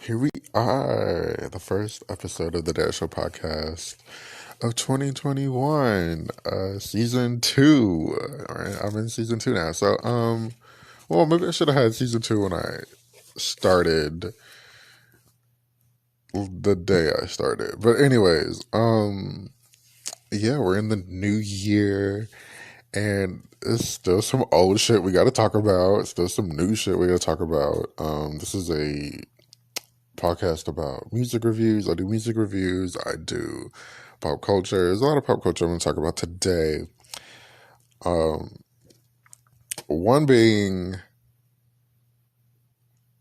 Here we are, the first episode of the Dad Show podcast of 2021, season two. All right, I'm in season two now. Well, maybe I should have had season two when I started the day I started. But anyways, yeah, we're in the new year, and it's still some old shit we got to talk about. Still some new shit we got to talk about. This is a podcast about music reviews. I do music reviews. I do pop culture. There's a lot of pop culture I'm going to talk about today. One being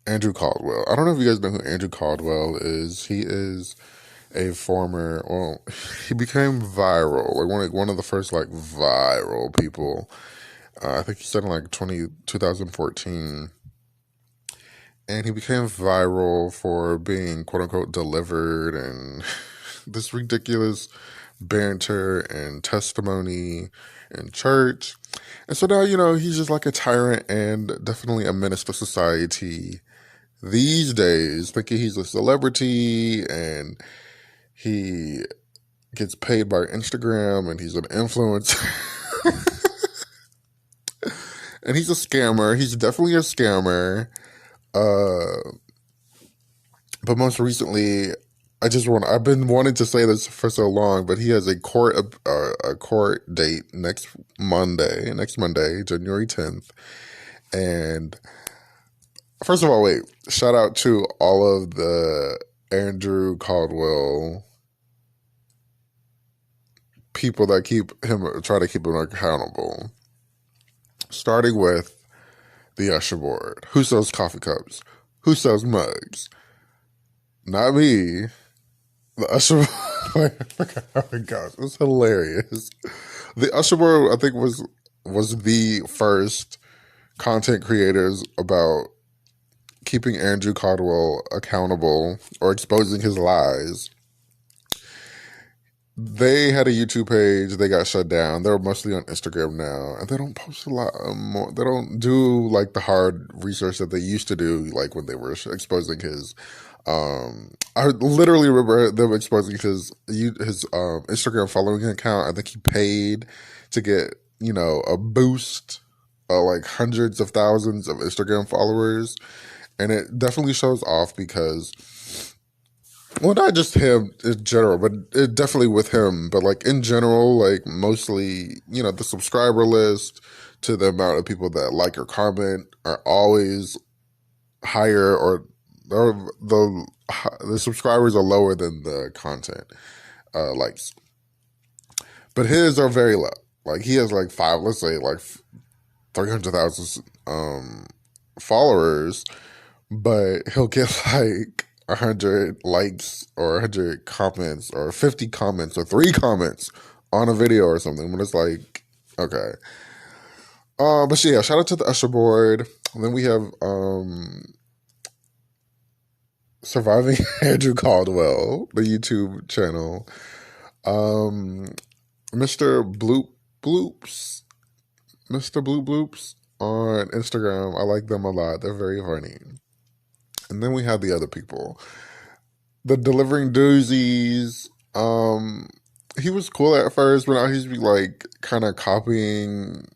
Andrew Caldwell. I don't know if you guys know who Andrew Caldwell is. He is a former, well, he became viral, like one of the first like viral people. I think he said in like 2014. And he became viral for being quote unquote delivered and this ridiculous banter and testimony in church. And so now, he's just like a tyrant and definitely a menace to society these days, thinking he's a celebrity and he gets paid by Instagram and he's an influencer. And he's a scammer. He's definitely a scammer. But most recently, I've been wanting to say this for so long, but he has a court date next Monday, January 10th. And first of all, wait, shout out to all of the Andrew Caldwell people that try to keep him accountable. Starting with the Usher board. Who sells coffee cups? Who sells mugs? Not me. The Usher board. Oh my gosh, it's hilarious. The Usher board, I think, was the first content creators about keeping Andrew Caldwell accountable or exposing his lies. They had a YouTube page. They got shut down. They're mostly on Instagram now, and they don't post a lot more. They don't do like the hard research that they used to do, like when they were exposing his. I literally remember them exposing his Instagram following account. I think he paid to get a boost, like hundreds of thousands of Instagram followers, and it definitely shows off because. Well, not just him in general, but it definitely with him. But like in general, like mostly, the subscriber list to the amount of people that like or comment are always higher, or the subscribers are lower than the content likes. But his are very low. Like he has like let's say like 300,000 followers, but he'll get like 100 likes or 100 comments or 50 comments or 3 comments on a video or something. When it's like, okay. But yeah, shout out to the Usher board. And then we have Surviving Andrew Caldwell, the YouTube channel. Mr. Bloops on Instagram. I like them a lot. They're very funny. And then we have the other people. The Delivering Doozies. He was cool at first, but now he's like kind of copying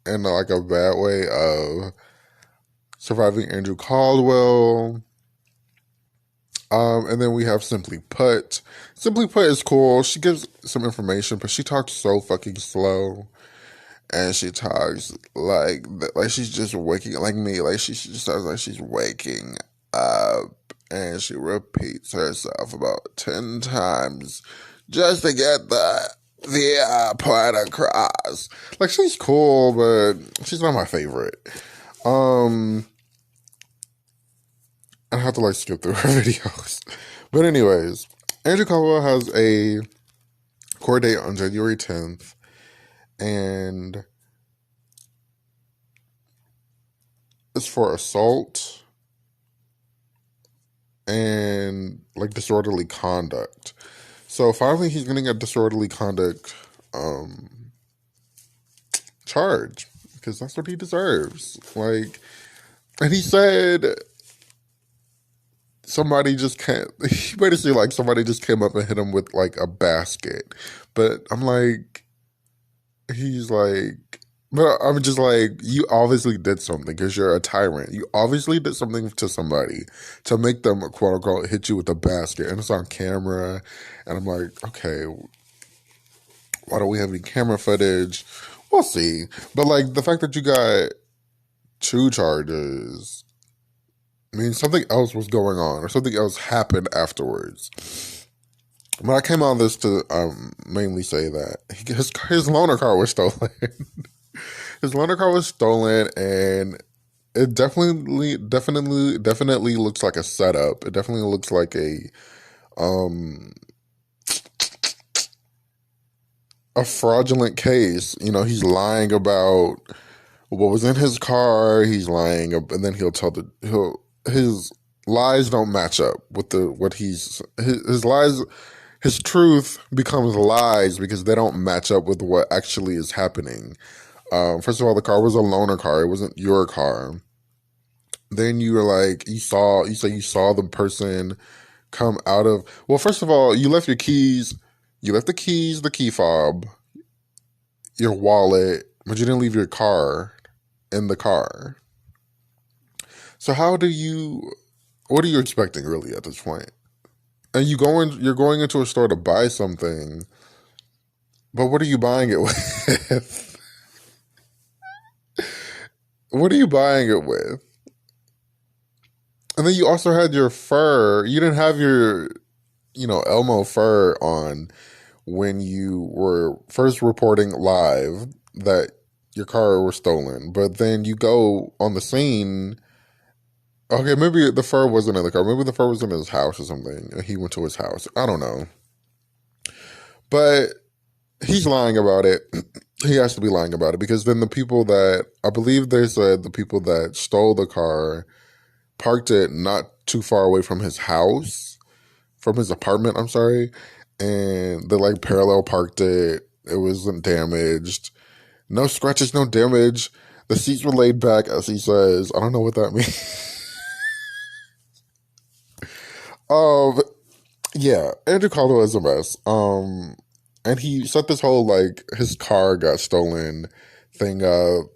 in like a bad way of Surviving Andrew Caldwell. And then we have Simply Put. Simply Put is cool. She gives some information, but she talks so fucking slow. And she talks like she's just waking, like me, like she just sounds like she's waking up, and she repeats herself about 10 times just to get the point across. Like she's cool, but she's not my favorite. I have to like skip through her videos. But anyways, Andrew Caldwell has a court date on January 10th. And it's for assault and like disorderly conduct. So finally he's getting a disorderly conduct charge because that's what he deserves. Like, and he said somebody just can't. He made it seem like somebody just came up and hit him with like a basket. But I'm like, he's like, but I'm just like, you obviously did something because you're a tyrant. You obviously did something to somebody to make them, quote unquote, hit you with a basket. And it's on camera. And I'm like, okay, why don't we have any camera footage? We'll see. But like the fact that you got two charges means something else was going on or something else happened afterwards. But I came on this to mainly say that his loaner car was stolen. His loaner car was stolen, and it definitely looks like a setup. It definitely looks like um a fraudulent case. You know, he's lying about what was in his car. He's lying, and then he'll his lies don't match up with the what his lies. His truth becomes lies because they don't match up with what actually is happening. First of all, the car was a loaner car; it wasn't your car. Then you were like, you say you saw the person come out of. Well, first of all, you left your keys. You left the keys, the key fob, your wallet, but you didn't leave your car in the car. So how do you? What are you expecting really at this point? And you're going into a store to buy something, but what are you buying it with? What are you buying it with? And then you also had your fur. You didn't have your, Elmo fur on when you were first reporting live that your car was stolen. But then you go on the scene. Okay, maybe the fur wasn't in the car. Maybe the fur was in his house or something. He went to his house. I don't know. But he's lying about it. He has to be lying about it because then the people that, I believe they said the people that stole the car parked it not too far away from his house, from his apartment, I'm sorry. And they like parallel parked it. It wasn't damaged. No scratches, no damage. The seats were laid back, as he says. I don't know what that means. um, yeah, Andrew Caldwell is a mess. And he set this whole like his car got stolen thing up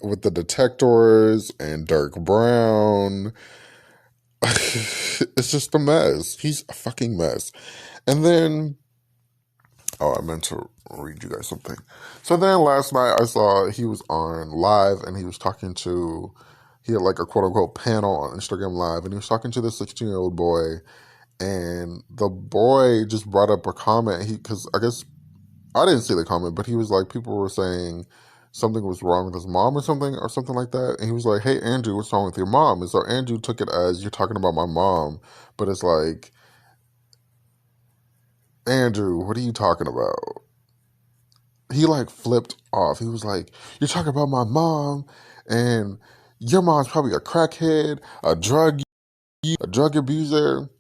with the detectors and Dirk Brown. It's just a mess. He's a fucking mess. And then, oh, I meant to read you guys something. So then last night I saw he was on live and he was talking to, he had like a quote unquote panel on Instagram Live and he was talking to this 16-year-old boy. And the boy just brought up a comment. Because I guess I didn't see the comment, but he was like, people were saying something was wrong with his mom or something like that. And he was like, hey, Andrew, what's wrong with your mom? And so Andrew took it as you're talking about my mom. But it's like, Andrew, what are you talking about? He like flipped off. He was like, you're talking about my mom and your mom's probably a crackhead, a drug abuser.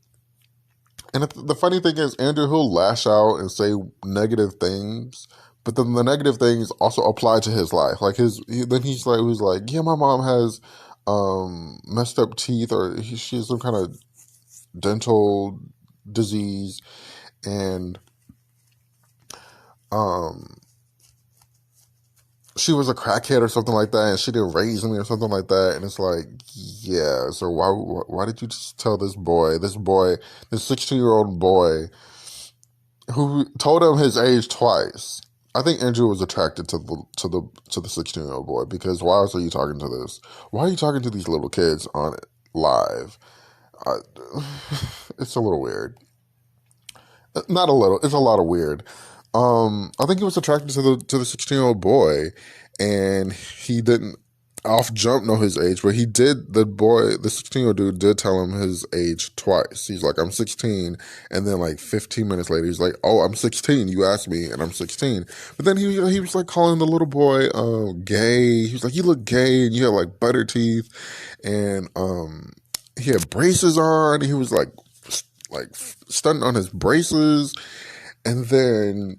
And the funny thing is, Andrew, he'll lash out and say negative things, but then the negative things also apply to his life. Like then he's like, yeah, my mom has messed up teeth, or she has some kind of dental disease, and um, she was a crackhead or something like that, and she didn't raise me or something like that. And it's like, yeah, so why did you just tell this 16-year-old boy who told him his age twice? I think Andrew was attracted to the 16-year-old boy because why else are you talking to this? Why are you talking to these little kids on it live? It's a little weird. Not a little. It's a lot of weird. I think he was attracted to the 16-year-old boy, and he didn't off jump know his age, but he did. The 16-year-old dude did tell him his age twice. He's like, I'm 16, and then like 15 minutes later, he's like, oh, I'm 16. You asked me, and I'm 16. But then he was like calling the little boy gay. He was like, you look gay, and you have like butter teeth, and he had braces on. He was like stunting on his braces, and then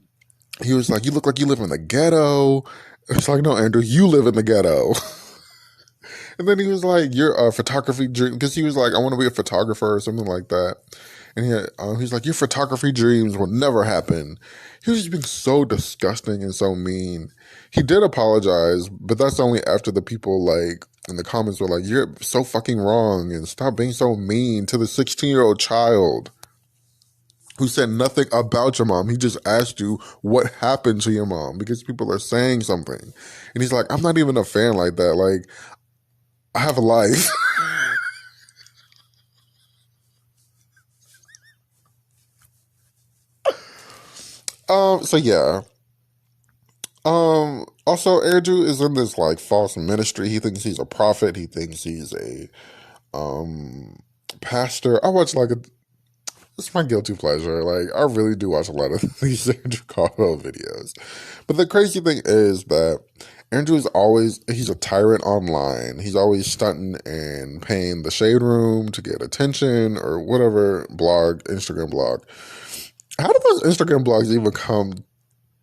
he was like, you look like you live in the ghetto. It's like, no, Andrew, you live in the ghetto. And then he was like, "Your photography dream," because he was like, "I want to be a photographer" or something like that. And he's like, "Your photography dreams will never happen." He was just being so disgusting and so mean. He did apologize, but that's only after the people like in the comments were like, "You're so fucking wrong," and stop being so mean to the 16-year-old child who said nothing about your mom. He just asked you what happened to your mom because people are saying something. And he's like, "I'm not even a fan like that. Like, I have a life." So yeah. Also Andrew is in this like false ministry. He thinks he's a prophet. He thinks he's a pastor. I watch like it's my guilty pleasure. Like I really do watch a lot of these Andrew Caldwell videos. But the crazy thing is that Andrew is always he's a tyrant online. He's always stunting and paying the shade room to get attention or whatever Instagram blog. How did those Instagram blogs even come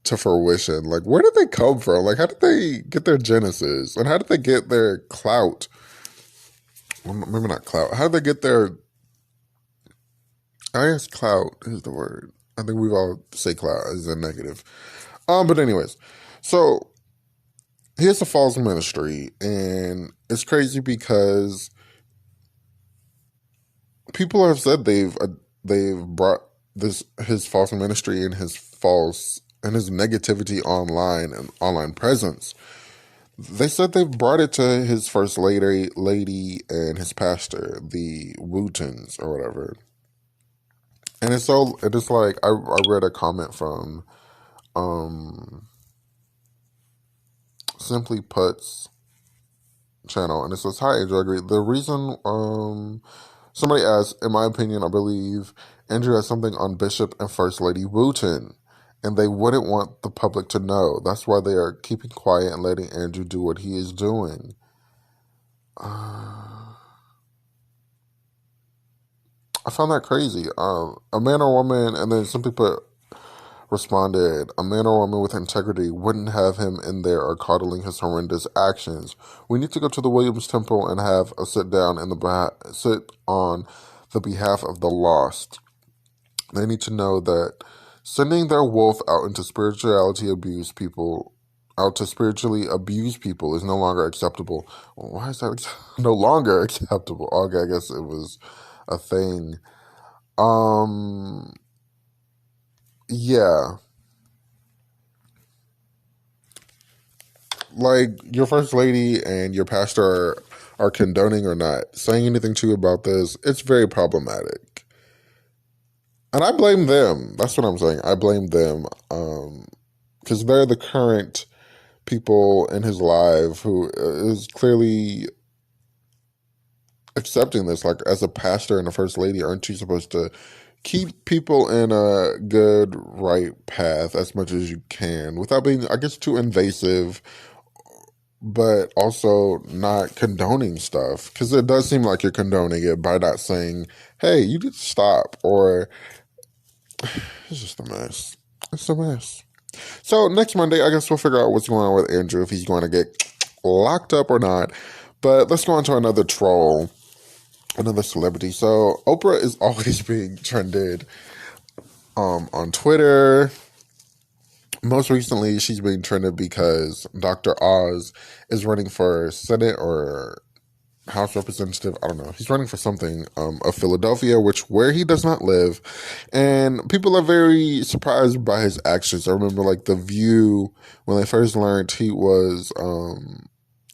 to fruition? Like, where did they come from? Like, how did they get their genesis? And how did they get their clout? Well, maybe not clout. How did they get their, I guess clout is the word. I think we've all say clout as a negative. But anyways, so here's a false ministry, and it's crazy because people have said they've brought this his false ministry and his negativity online and online presence. They said they've brought it to his first lady and his pastor, the Wootons or whatever. And it is like I read a comment from um Simply Put's channel, and it says, "Hi Andrew, I agree. The reason somebody asked, in my opinion, I believe Andrew has something on Bishop and First Lady Wooten, and they wouldn't want the public to know. That's why they are keeping quiet and letting Andrew do what he is doing." I found that crazy. A man or woman, and then some people responded, "A man or woman with integrity wouldn't have him in there or coddling his horrendous actions. We need to go to the Williams Temple and have a sit down sit on the behalf of the lost. They need to know that sending their wolf out to spiritually abuse people is no longer acceptable." Well, why is that no longer acceptable? Okay, I guess it was a thing. Um, yeah. Like your first lady and your pastor are condoning or not saying anything to you about this, it's very problematic. And I blame them. That's what I'm saying. I blame them. Because they're the current people in his life who is clearly accepting this. Like, as a pastor and a first lady, aren't you supposed to keep people in a good, right path as much as you can without being, I guess, too invasive, but also not condoning stuff? Because it does seem like you're condoning it by not saying, "Hey, you need to stop," or it's just a mess. It's a mess. So next Monday, I guess we'll figure out what's going on with Andrew, if he's going to get locked up or not. But let's go on to another troll, another celebrity. So Oprah is always being trended on Twitter. Most recently, she's being trended because Dr. Oz is running for Senate or House Representative. I don't know. He's running for something of Philadelphia, where he does not live, and people are very surprised by his actions. I remember, like, The View, when they first learned he was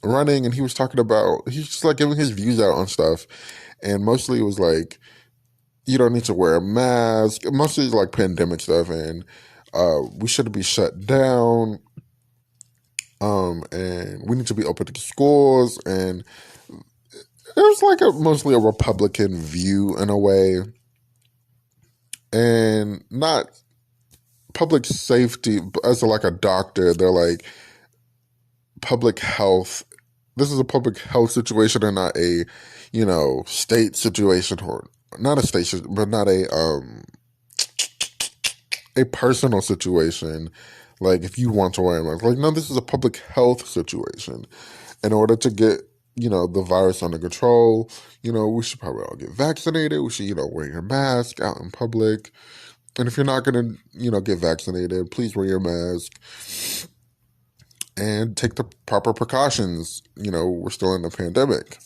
running, and he was talking about, he's just like giving his views out on stuff, and mostly it was like, you don't need to wear a mask, mostly like pandemic stuff, and we should be shut down, and we need to be open to schools, and it was like mostly a Republican view in a way, and not public safety. As like a doctor, they're like public health. This is a public health situation and not a, state situation, or not a station, but not a personal situation. Like, if you want to wear a mask, like, no, this is a public health situation. In order to get the virus under control. We should probably all get vaccinated. We should, wear your mask out in public. And if you're not going to, get vaccinated, please wear your mask and take the proper precautions. We're still in the pandemic.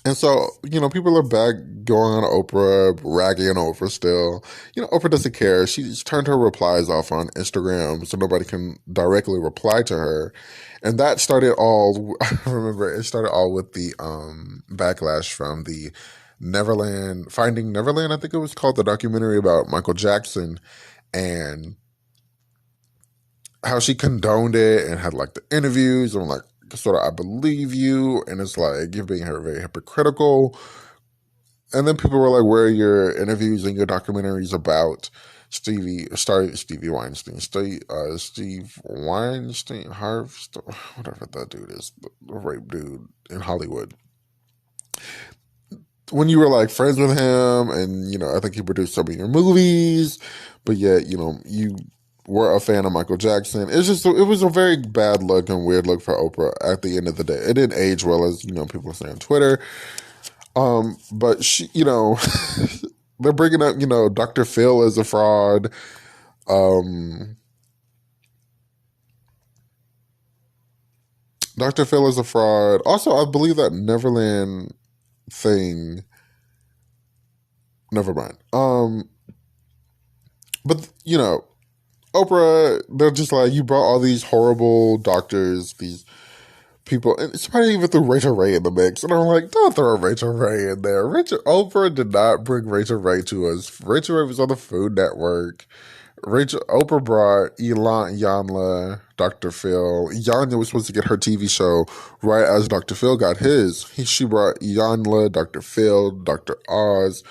And so, people are back going on Oprah, ragging on Oprah still. Oprah doesn't care. She's turned her replies off on Instagram so nobody can directly reply to her. And that started all, I remember it started all with the backlash from the Finding Neverland, I think it was called, the documentary about Michael Jackson, and how she condoned it and had like the interviews. And I'm like, sort of, I believe you. And it's like, you're being very hypocritical. And then people were like, where are your interviews and your documentaries about Stevie Weinstein, Steve Weinstein, whatever that dude is, the rape dude in Hollywood. When you were like friends with him, and I think he produced some of your movies, but yet you were a fan of Michael Jackson. It was a very bad look and weird look for Oprah at the end of the day. It didn't age well, as people say on Twitter. But she, they're bringing up, Dr. Phil is a fraud. Dr. Phil is a fraud. Also, I believe that Neverland thing. Never mind. But Oprah, they're just like, you brought all these horrible doctors, these people, and somebody even threw Rachel Ray in the mix. And I'm like, don't throw Rachel Ray in there. Oprah did not bring Rachel Ray to us. Rachel Ray was on the Food Network. Oprah brought Iyanla, Dr. Phil. Iyanla was supposed to get her TV show right as Dr. Phil got his. She brought Iyanla, Dr. Phil, Dr. Oz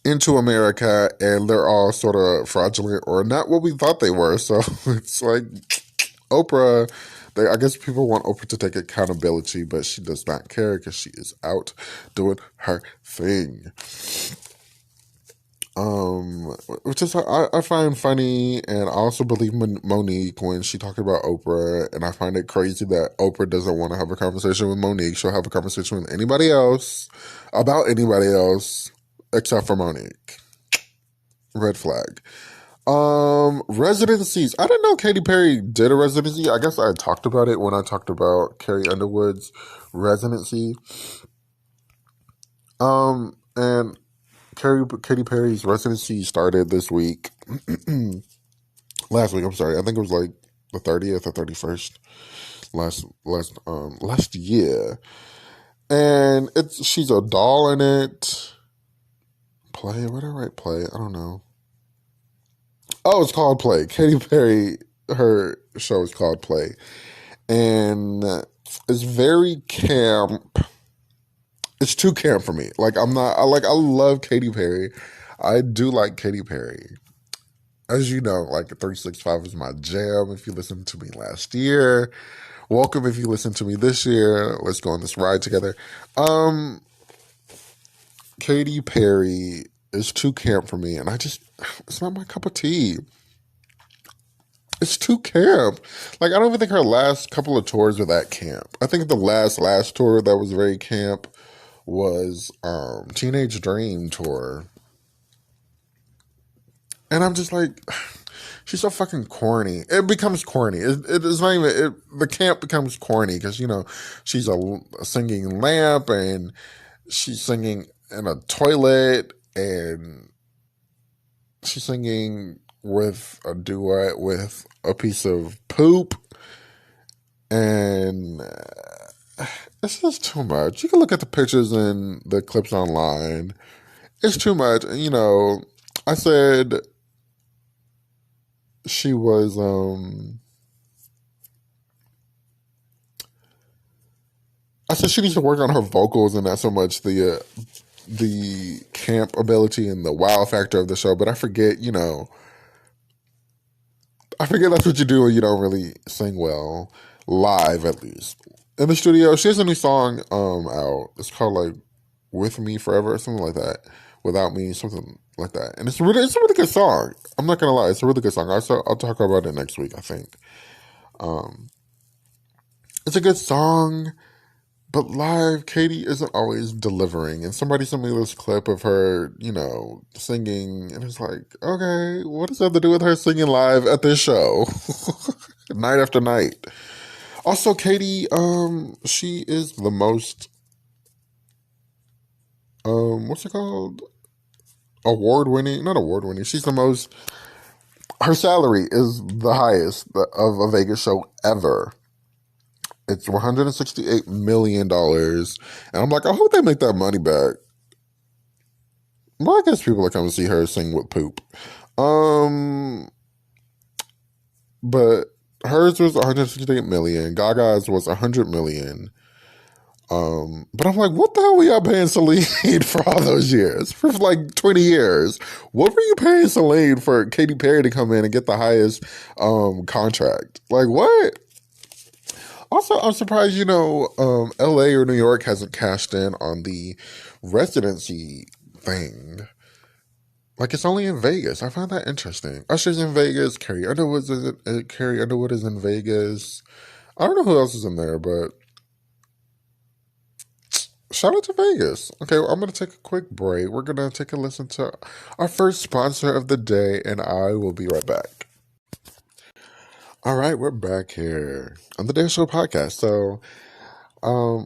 into America, and they're all sort of fraudulent or not what we thought they were. So it's like Oprah, I guess people want Oprah to take accountability, but she does not care because she is out doing her thing. Which is I find funny, and I also believe Monique when she talked about Oprah, and I find it crazy that Oprah doesn't want to have a conversation with Monique. She'll have a conversation with anybody else about anybody else except for Monique. Red flag. Residencies. I didn't know Katy Perry did a residency. I guess I talked about it when I talked about Carrie Underwood's residency. And Katy Perry's residency started this week. Last week, I'm sorry. I think it was like the 30th or 31st last year. And she's a doll in it. Play? What did I write play? I don't know. Oh, it's called Play. Katy Perry, her show is called Play. And it's very camp. It's too camp for me. Like, I love Katy Perry. I do like Katy Perry. As you know, like 365 is my jam. If you listened to me last year, welcome. If you listen to me this year, let's go on this ride together. Katy Perry is too camp for me, and it's not my cup of tea. It's too camp. Like, I don't even think her last couple of tours were that camp. I think the last tour that was very camp was Teenage Dream tour. And I'm just like, she's so fucking corny. It becomes corny. It's not even, the camp becomes corny because, she's a singing lamp, and she's singing in a toilet, and she's singing with a duet with a piece of poop, and it's just too much. You can look at the pictures and the clips online. It's too much. I said she was I said she needs to work on her vocals and not so much the camp ability and the wow factor of the show. But I forget that's what you do when you don't really sing well, live at least. In the studio, she has a new song out. It's called like "With Me Forever" or something like that. "Without Me," something like that. And it's a really good song. I'm not gonna lie, it's a really good song. I'll talk about it next week, I think. it's a good song, but live, Katy isn't always delivering. And somebody sent me this clip of her, singing, and it's like, okay, what does that have to do with her singing live at this show, night after night? Also, Katy, she is the most, what's it called? Award winning, not award winning. She's the most. Her salary is the highest of a Vegas show ever. It's $168 million, and I'm like, I hope they make that money back. Well, I guess people are coming to see her sing with poop. But hers was 168 million. Gaga's was 100 million. But I'm like, what the hell were y'all paying Celine for all those years? For like 20 years. What were you paying Celine for Katy Perry to come in and get the highest contract? Like, what? Also, I'm surprised, LA or New York hasn't cashed in on the residency thing. Like, it's only in Vegas. I find that interesting. Usher's in Vegas. Carrie Underwood is in Vegas. I don't know who else is in there, but shout out to Vegas. Okay, well, I'm going to take a quick break. We're going to take a listen to our first sponsor of the day, and I will be right back. All right, we're back here on the Day Show podcast. So,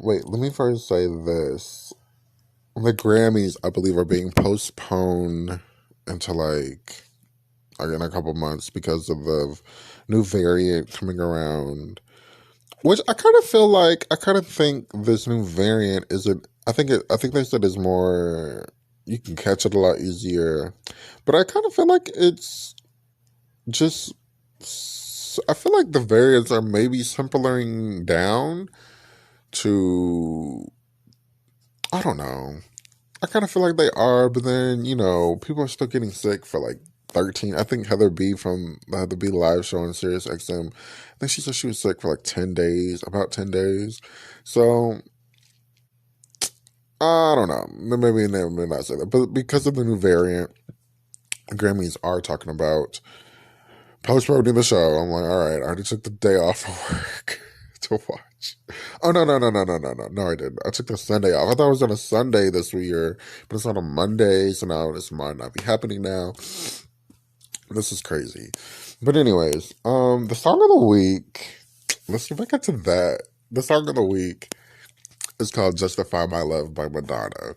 wait, let me first say this. The Grammys, I believe, are being postponed until in a couple months because of the new variant coming around. Which I kind of think this new variant isn't. I think they said it's more. You can catch it a lot easier, but I kind of feel like it's just. I feel like the variants are maybe simpering down to. I don't know. I kind of feel like they are, but then people are still getting sick for like 13. I think Heather B from the Heather B live show on Sirius XM. I think she said she was sick for like 10 days, about 10 days. So I don't know. Maybe they may not say that, but because of the new variant, Grammys are talking about postponing the show. I'm like, all right, I already took the day off of work to watch. Oh no, I didn't. I took the Sunday off. I thought it was on a Sunday this year, but it's on a Monday, so now this might not be happening now. This is crazy. But anyways, the song of the week. Let's get back into that. The song of the week is called "Justify My Love" by Madonna.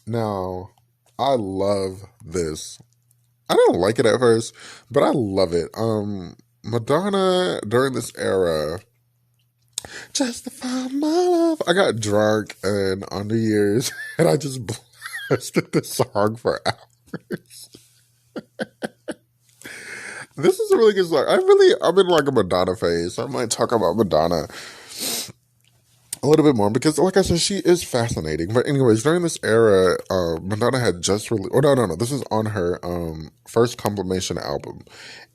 Now, I love this. I didn't like it at first, but I love it. Madonna during this era, "Justify My Love." I got drunk and on New Year's, and I just blasted this song for hours. This is a really good song. I'm in like a Madonna phase, so I might talk about Madonna a little bit more because, like I said, she is fascinating. But anyways, during this era, Madonna had just released. Oh no! This is on her first compilation album,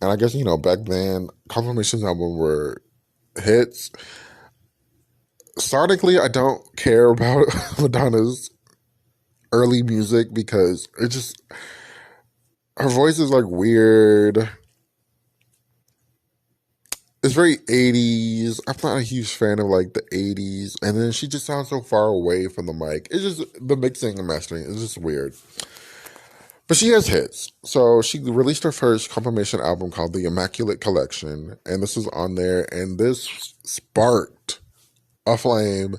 and I guess back then compilation albums were hits. Sonically, I don't care about Madonna's early music because it just her voice is like weird. It's very 80s. I'm not a huge fan of like the 80s. And then she just sounds so far away from the mic. It's just the mixing and mastering is just weird. But she has hits. So she released her first compilation album called The Immaculate Collection. And this is on there. And this sparked a flame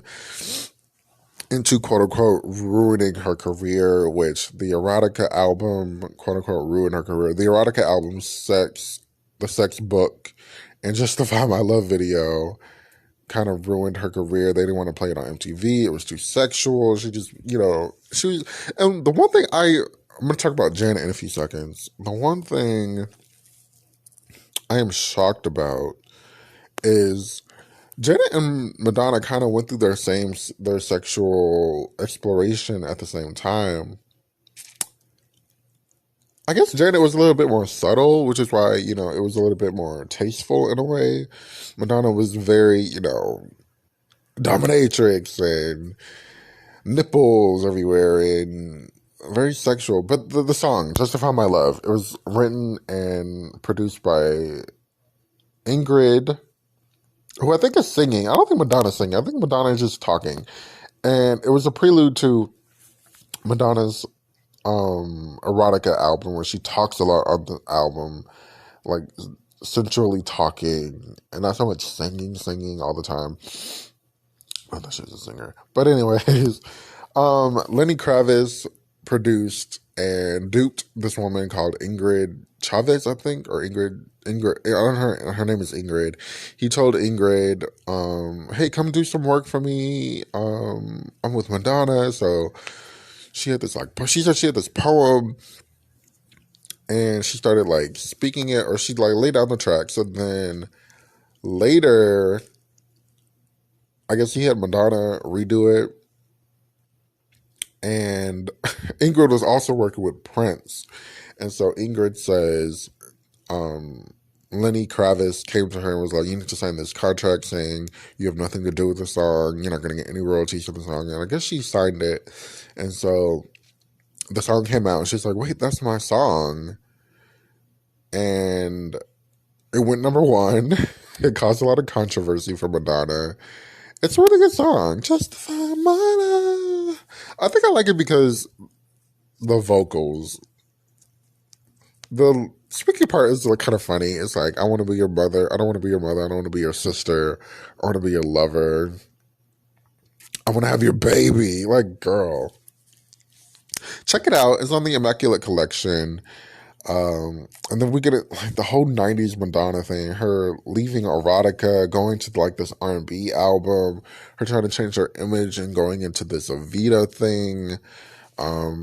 into quote unquote ruining her career, which the Erotica album, quote unquote, ruined her career. The Erotica album, the Sex Book, and Justify My Love video kind of ruined her career. They didn't want to play it on MTV. It was too sexual. She just, she was. And the one thing I'm going to talk about Janet in a few seconds. The one thing I am shocked about is Janet and Madonna kind of went through their sexual exploration at the same time. I guess Janet was a little bit more subtle, which is why, it was a little bit more tasteful in a way. Madonna was very, dominatrix and nipples everywhere and very sexual. But the song, Justify My Love, it was written and produced by Ingrid. who I think is singing. I don't think Madonna's singing. I think Madonna is just talking. And it was a prelude to Madonna's erotica album where she talks a lot on the album, like sensually talking, and not so much singing all the time. Oh, that she's a singer. But anyways, Lenny Kravitz produced and duped this woman called Ingrid Chavez, I think, or Ingrid. I don't know, her name is Ingrid. He told Ingrid, "Hey, come do some work for me. I'm with Madonna." So she had this she said she had this poem, and she started like speaking it, or she like laid down the track. So then later, I guess he had Madonna redo it. And Ingrid was also working with Prince. And so Ingrid says, Lenny Kravitz came to her and was like, "You need to sign this contract saying you have nothing to do with the song. You're not going to get any royalties from the song." And I guess she signed it. And so the song came out and she's like, "Wait, that's my song." And it went number one. It caused a lot of controversy for Madonna. It's a really good song. Justify my love. I think I like it because the vocals, the speaking part is like kind of funny. It's like, "I want to be your mother. I don't want to be your mother. I don't want to be your sister. I want to be your lover. I want to have your baby." Like, girl, check it out. It's on the Immaculate Collection. And then we get it, like the whole '90s Madonna thing, her leaving erotica, going to like this R&B album, her trying to change her image and going into this Evita thing,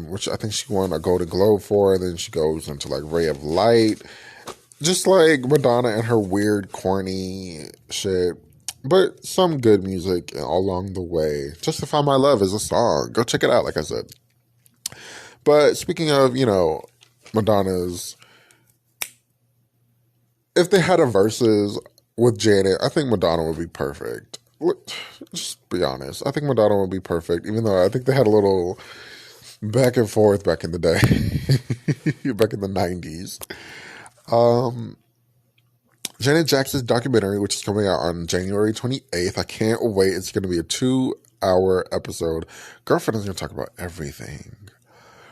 which I think she won a Golden Globe for, and then she goes into like Ray of Light, just like Madonna and her weird, corny shit. But some good music along the way. Justify My Love is a song. Go check it out, like I said. But speaking of, Madonna's, if they had a versus with Janet, I think Madonna would be perfect. Just be honest. I think Madonna would be perfect, even though I think they had a little back and forth back in the day, back in the '90s. Janet Jackson's documentary, which is coming out on January 28th. I can't wait. It's going to be a 2-hour episode. Girlfriend is going to talk about everything.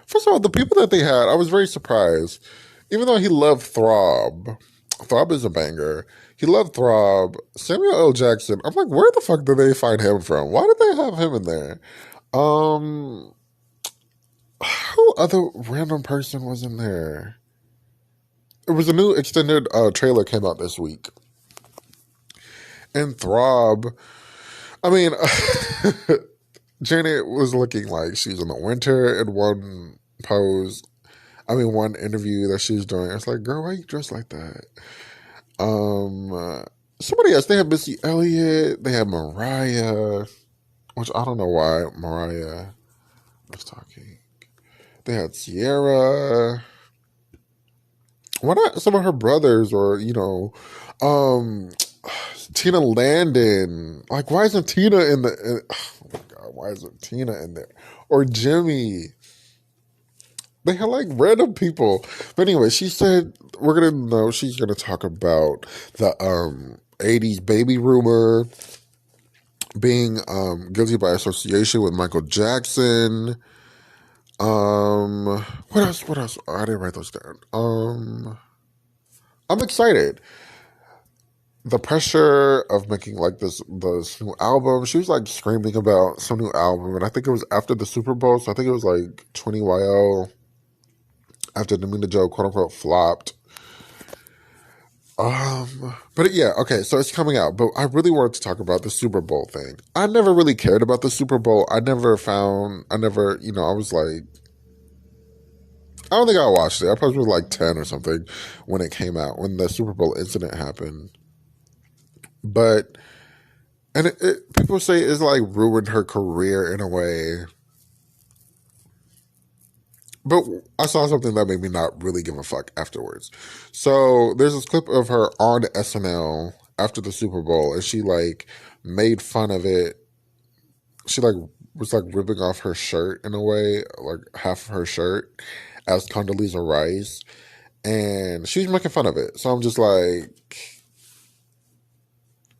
First of all, the people that they had, I was very surprised. Even though he loved Throb, Throb is a banger. He loved Throb. Samuel L. Jackson, I'm like, where the fuck did they find him from? Why did they have him in there? Who other random person was in there? It was a new extended trailer came out this week. And Throb, I mean, Janet was looking like she's in the winter in one pose. I mean, one interview that she's doing. It's like, girl, why you dressed like that? Somebody else. They have Missy Elliott. They have Mariah, which I don't know why Mariah was talking. They had Sierra. Why not some of her brothers or, Tina Landon? Like, why isn't Tina in the... oh my God, why isn't Tina in there? Or Jimmy? They had like random people. But anyway, she said she's gonna talk about the 80s baby rumor, being guilty by association with Michael Jackson. What else? What else? I didn't write those down. I'm excited. The pressure of making like this new album. She was like screaming about some new album, and I think it was after the Super Bowl. So I think it was like 20YO after Namina Joe quote unquote flopped. But yeah, okay, so it's coming out. But I really wanted to talk about the Super Bowl thing. I never really cared about the Super Bowl. I was like, I don't think I watched it. I probably was like 10 or something when it came out, when the Super Bowl incident happened. But, and people say it's like ruined her career in a way. But I saw something that made me not really give a fuck afterwards. So there's this clip of her on SNL after the Super Bowl, and she like made fun of it. She like was like ripping off her shirt in a way, like half of her shirt, as Condoleezza Rice, and she was making fun of it. So I'm just like,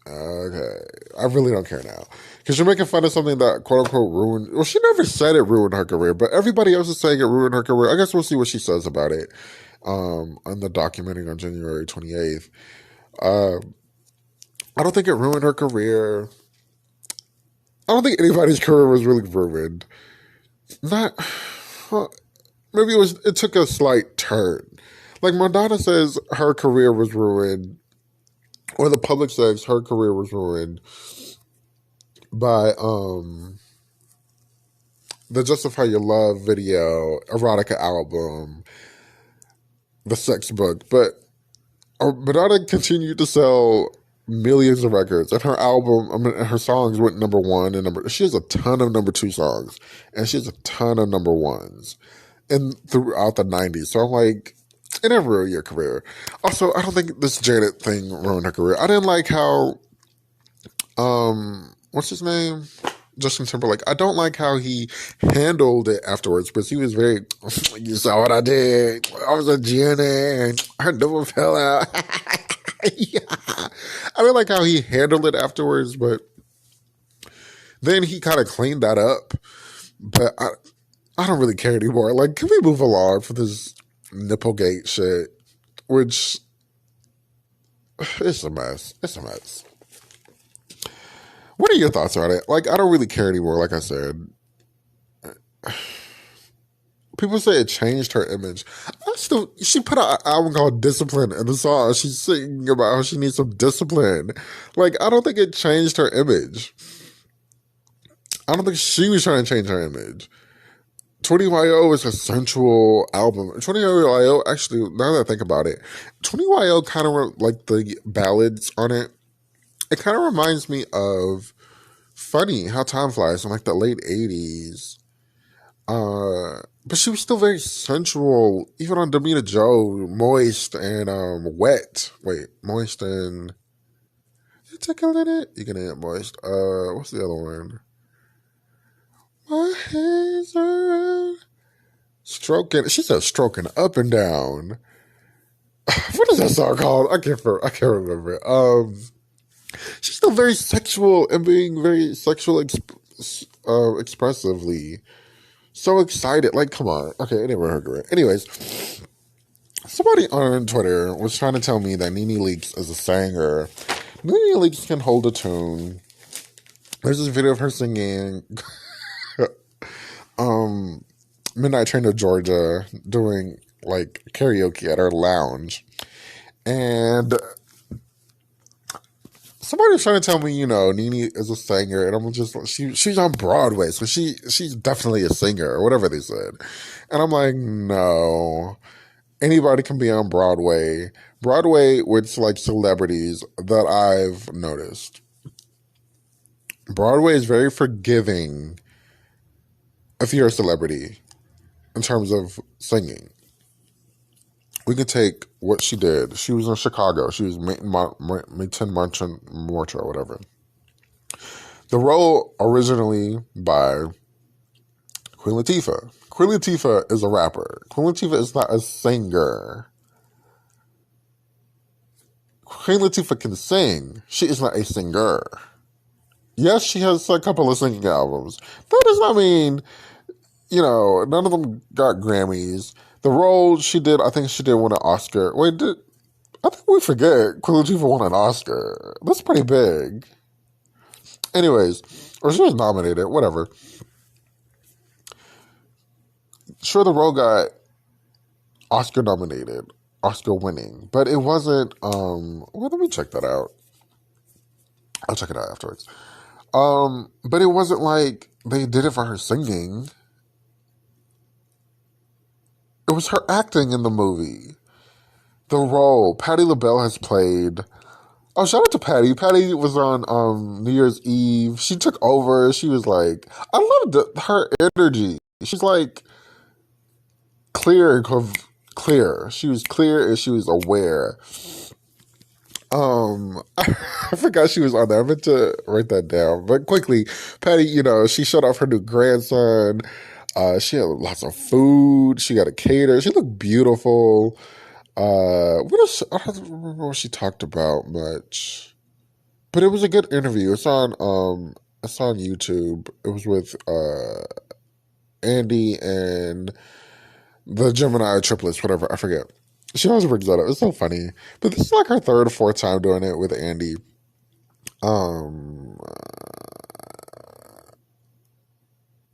Okay. I really don't care now. Because you're making fun of something that quote unquote ruined. Well, she never said it ruined her career, but everybody else is saying it ruined her career. I guess we'll see what she says about it on the documentary on January 28th. Uh, I don't think it ruined her career. I don't think anybody's career was really ruined. Not. Well, maybe it took a slight turn. Like Madonna says her career was ruined, or the public says her career was ruined by the Justify Your Love video, erotica album, the sex book. But Madonna continued to sell millions of records, and her album, I mean, her songs went number one and number. She has a ton of number two songs, and she has a ton of number ones, and throughout the '90s. So I'm like, it never ruined your career. Also, I don't think this Janet thing ruined her career. I didn't like how, what's his name? Justin Timberlake. I don't like how he handled it afterwards, because he was very, you saw what I did. I was a Janet. Her nipple fell out. Yeah. I don't like how he handled it afterwards, but then he kind of cleaned that up. But I don't really care anymore. Like, can we move along for this Nipplegate shit? Which, it's a mess. It's a mess. What are your thoughts on it? Like, I don't really care anymore, like I said. People say it changed her image. She put out an album called Discipline, and the song she's singing about how she needs some discipline. Like, I don't think it changed her image. I don't think she was trying to change her image. 20YO is a sensual album. 20YO, actually, now that I think about it, 20YO kind of like the ballads on it. It kind of reminds me of Funny How Time Flies in like the late 80s. But she was still very sensual, even on Damina Joe, Moist and Wet. Wait, Moist and you tickling it? You can hit Moist. What's the other one? My hands are stroking. She said stroking up and down. What is that song called? I can't remember it. She's still very sexual and being very sexual expressively. So excited. Like, come on. Okay, I never heard of it. Anyways, somebody on Twitter was trying to tell me that Nene Leakes is a singer. Nene Leakes can hold a tune. There's this video of her singing Midnight Train to Georgia, doing like karaoke at her lounge. And somebody was trying to tell me, Nene is a singer, and I'm just she's on Broadway, so she's definitely a singer, or whatever they said. And I'm like, no, anybody can be on Broadway. Broadway with like celebrities that I've noticed. Broadway is very forgiving if you're a celebrity in terms of singing. We could take what she did. She was in Chicago. She was Maiten Morcha or whatever. The role originally by Queen Latifah. Queen Latifah is a rapper. Queen Latifah is not a singer. Queen Latifah can sing. She is not a singer. Yes, she has a couple of singing albums. That does not mean, none of them got Grammys. The role she did, I think she did win an Oscar. I think we forget Queen Latifah won an Oscar. That's pretty big. Anyways, or she was nominated, whatever. Sure, the role got Oscar nominated, Oscar winning, but it wasn't, well, let me check that out. I'll check it out afterwards. But it wasn't like they did it for her singing. It was her acting in the movie. The role Patti LaBelle has played. Oh, shout out to Patti. Patti was on New Year's Eve. She took over. She was like, I loved her energy. She's like clear. She was clear and she was aware. I forgot she was on there. I meant to write that down. But quickly, Patti, she showed off her new grandson. She had lots of food. She got a cater. She looked beautiful. What else? I don't remember what she talked about much. But it was a good interview. It's on YouTube. It was with Andy and the Gemini triplets, whatever, I forget. She always brings that up. It's so funny. But this is like her third or fourth time doing it with Andy. Um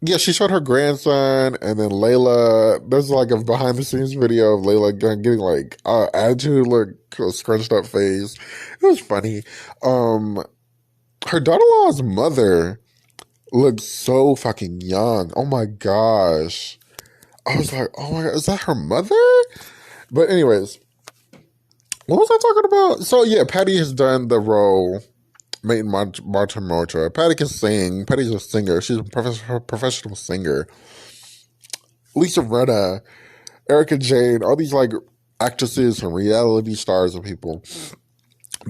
yeah, she showed her grandson, and then Layla. There's like a behind the scenes video of Layla getting like attitude, look, scrunched up face. It was funny. Um, her daughter-in-law's mother looks so fucking young. Oh my gosh. I was like, oh my god, is that her mother? But anyways, what was I talking about? So yeah, Patty has done the role. Made Martin Motra. Patty can sing. Patty's a singer. She's a professional singer. Lisa Rinna, Erica Jane, all these like actresses and reality stars and people,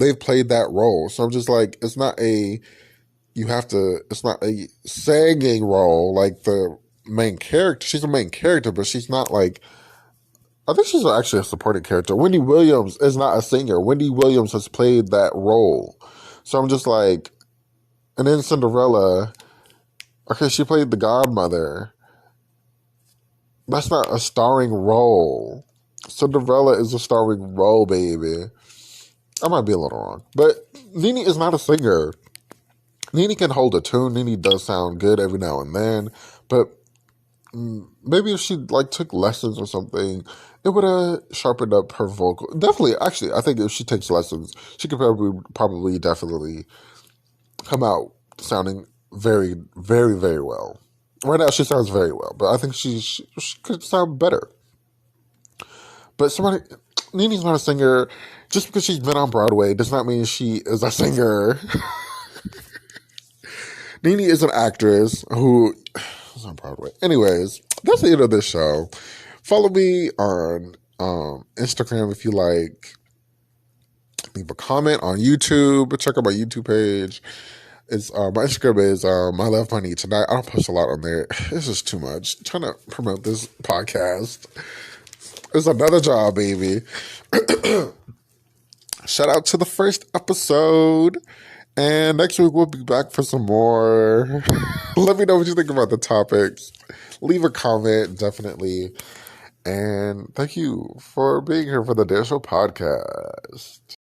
they've played that role. So I'm just like, it's not a singing role like the main character. She's a main character, but she's not like, I think she's actually a supporting character. Wendy Williams is not a singer. Wendy Williams has played that role. So I'm just like, and then Cinderella, okay, she played the godmother. That's not a starring role. Cinderella is a starring role, baby. I might be a little wrong. But Nene is not a singer. Nene can hold a tune. Nene does sound good every now and then. But maybe if she like took lessons or something, it would have sharpened up her vocal. Definitely, actually, I think if she takes lessons, she could probably definitely come out sounding very, very, very well. Right now, she sounds very well, but I think she could sound better. But Nene's not a singer. Just because she's been on Broadway does not mean she is a singer. Nene is an actress who is on Broadway. Anyways, that's the end of this show. Follow me on Instagram if you like. Leave a comment on YouTube. Check out my YouTube page. It's my Instagram is my love money tonight. I don't post a lot on there. This is too much. I'm trying to promote this podcast. It's another job, baby. Shout out to the first episode. And next week we'll be back for some more. Let me know what you think about the topics. Leave a comment, definitely. And thank you for being here for the Dare Show podcast.